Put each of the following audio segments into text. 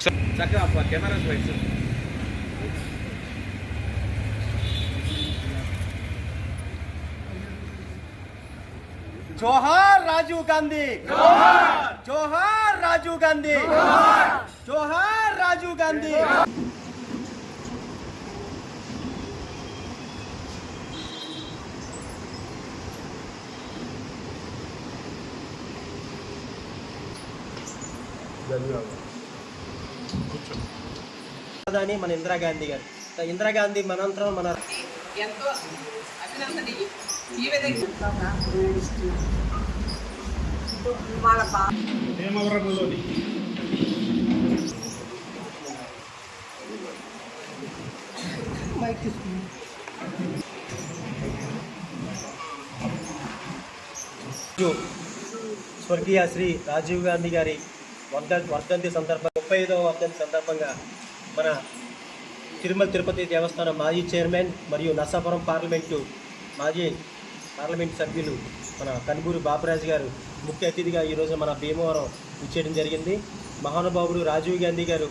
చక్కగా కెమెరా వైపు జోహార్ రాజీవ్ గాంధీ, జోహార్ జోహార్ రాజీవ్ గాంధీ, జోహార్ జోహార్ రాజీవ్ గాంధీ. మన ఇందిరాగాంధీ గారు, ఇందిరాగాంధీ మనంతరం మన ఎంతో అభినందనీయం. ఈ విధంగా భీమవరంలోని స్వర్గీయ శ్రీ రాజీవ్ గాంధీ గారి వర్ధంతి సందర్భంగా 35వ వర్ధంతి సందర్భంగా మన తిరుమల తిరుపతి దేవస్థానం మాజీ చైర్మన్ మరియు నర్సాపురం మాజీ పార్లమెంట్ సభ్యులు మన కనుగూరు బాపరాజు గారు ముఖ్య అతిథిగా ఈరోజు మన భీమవరం ఇచ్చేయడం జరిగింది. మహానుభావుడు రాజీవ్ గాంధీ గారు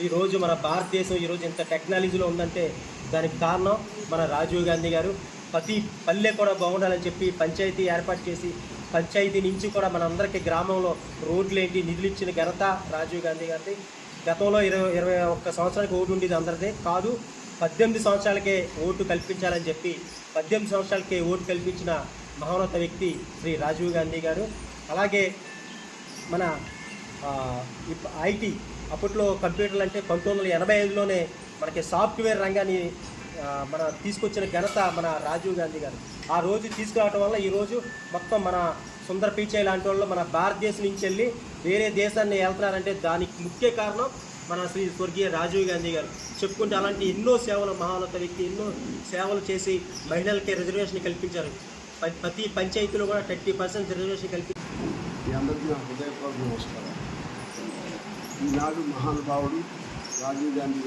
ఈరోజు మన భారతదేశం ఈరోజు ఇంత టెక్నాలజీలో ఉందంటే దానికి కారణం మన రాజీవ్ గాంధీ గారు. ప్రతి పల్లె కూడా బాగుండాలని చెప్పి పంచాయతీ ఏర్పాటు చేసి పంచాయతీ నుంచి కూడా మనందరికీ గ్రామంలో రోడ్లు ఏంటి నిధులు ఇచ్చిన ఘనత రాజీవ్ గాంధీ గారిది. గతంలో 21 సంవత్సరాలకి ఓటు ఉండేది అందరిది కాదు, 18 సంవత్సరాలకే ఓటు కల్పించాలని చెప్పి 18 సంవత్సరాలకే ఓటు కల్పించిన మహోన్నత వ్యక్తి శ్రీ రాజీవ్ గాంధీ గారు. అలాగే మన ఐటీ అప్పట్లో కంప్యూటర్లు అంటే 1985లోనే మనకి సాఫ్ట్వేర్ రంగాన్ని మన తీసుకొచ్చిన ఘనత మన రాజీవ్ గాంధీ గారు. ఆ రోజు తీసుకురావడం వల్ల ఈరోజు మొత్తం మన సుందర పిచై లాంటి వాళ్ళు మన భారతదేశం నుంచి వెళ్ళి వేరే దేశాన్ని వెళ్తున్నారంటే దానికి ముఖ్య కారణం మన శ్రీ స్వర్గీయ రాజీవ్ గాంధీ గారు. చెప్పుకుంటే అలాంటి ఎన్నో సేవలు మహోన్నత వ్యక్తి ఎన్నో సేవలు చేసి మహిళలకి రిజర్వేషన్ కల్పించారు. ప్రతి పంచాయతీలో కూడా 30% రిజర్వేషన్ కల్పించారు. మీ అందరికీ నా హృదయపూర్వక నమస్కారం. ఈనాడు మహానుభావుడు రాజీవ్ గాంధీ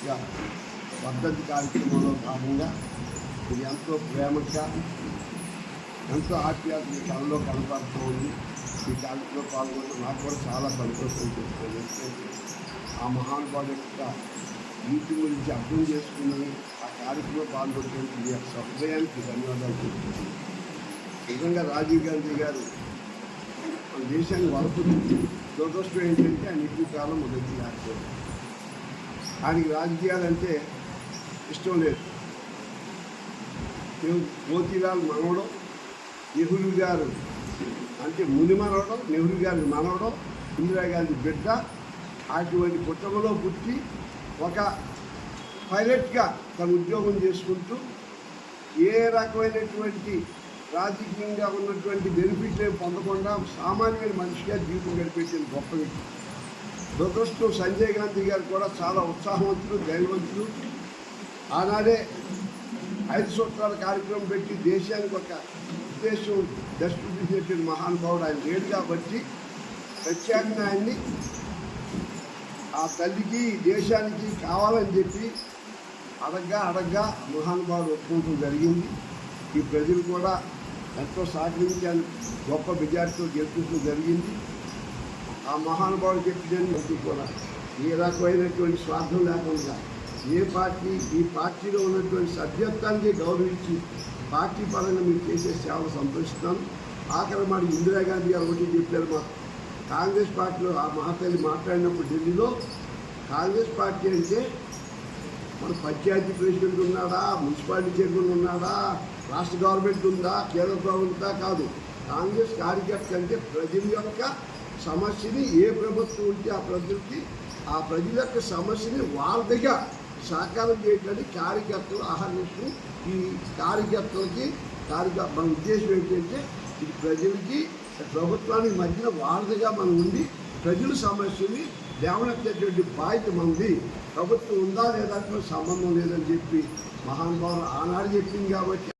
గారి వర్ధంతి కార్యక్రమంలో భాగంగా ఇది ఎంతో ప్రేమగా ఎంతో ఆప్యాయత కళలో కనపడుతూ ఉంది. ఈ కార్యక్రమంలో పాల్గొన్న నాకు కూడా చాలా సంతోషం చేస్తుంది. ఎందుకంటే ఆ మహానుభావుడు యొక్క నీతి గురించి అర్థం చేసుకుని ఆ కార్యక్రమంలో పాల్గొనేందుకు మీ యొక్క సహృదయానికి ధన్యవాదాలు చెప్తున్నాను. నిజంగా రాజీవ్ గాంధీ గారు మన దేశాన్ని వలపుతుంది. దురదృష్టం ఏంటంటే ఆయన ఎక్కువ కాలం మొదటి లేకపోతే ఆయనకి రాజకీయాలంటే ఇష్టం లేదు. మోతీలాల్ మనవడం, నెహ్రూ గారు అంటే ముని మనవడం, నెహ్రూ గారి మనవడం, ఇందిరాగాంధీ బిడ్డ అటువంటి కుటుంబంలో పుట్టి ఒక పైలట్గా తన ఉద్యోగం చేసుకుంటూ ఏ రకమైనటువంటి రాజకీయంగా ఉన్నటువంటి బెనిఫిట్లు పొందకుండా సామాన్యమైన మనిషిగా జీవితం గడిపేసిన గొప్ప వ్యక్తి. దురదృష్టం సంజయ్ గాంధీ గారు కూడా చాలా ఉత్సాహవంతులు, ధైర్యవంతులు. ఆనాడే 5 సూత్రాల కార్యక్రమం పెట్టి దేశానికి ఒక ఉద్దేశం దర్శించేటువంటి మహానుభావుడు ఆయన లేడు కాబట్టి ప్రత్యేకంగా ఆయన్ని ఆ తల్లికి దేశానికి కావాలని చెప్పి అడగ్గా మహానుభావుడు ఒప్పుకోవడం జరిగింది. ఈ ప్రజలు కూడా ఎంతో సహకరించాను, గొప్ప మెజార్టీతో గెలిపించడం జరిగింది. ఆ మహానుభావుడు చెప్పినట్టు కూడా ఏ రకమైనటువంటి స్వార్థం లేకుండా ఏ పార్టీ ఈ పార్టీలో ఉన్నటువంటి సభ్యత్వానికి గౌరవించి పార్టీ పరంగా మీరు చేసే సేవలు సంతోషిస్తాను. ఆఖరి మాట ఇందిరాగాంధీ గారు ఒకటి చెప్పారు. మా కాంగ్రెస్ పార్టీలో ఆ మహాతల్లి మాట్లాడినప్పుడు ఢిల్లీలో కాంగ్రెస్ పార్టీ అంటే మన పంచాయతీ ప్రెసిడెంట్ ఉన్నాడా, మున్సిపాలిటీ చైర్మన్ ఉన్నాడా, రాష్ట్ర గవర్నమెంట్ ఉందా, కేంద్ర ప్రభుత్వం కాదు. కాంగ్రెస్ కార్యకర్త అంటే ప్రజల యొక్క సమస్యని ఏ ప్రభుత్వం ఉంటే ఆ ప్రజలకి ఆ ప్రజల యొక్క సమస్యని వాళ్ళదిగా సహకారం చేయడానికి కార్యకర్తలు ఆహ్వానిస్తూ ఈ కార్యకర్తలకి మన ఉద్దేశం ఏంటంటే ఇది ప్రజలకి ప్రభుత్వానికి మధ్యన వాళ్ళదిగా మనం ఉండి ప్రజల సమస్యని లేవనెత్తేటువంటి బాధ్యత మనది. ప్రభుత్వం ఉందా లేదా సంబంధం లేదని చెప్పి మహానుభావులు ఆనాడు చెప్పింది కాబట్టి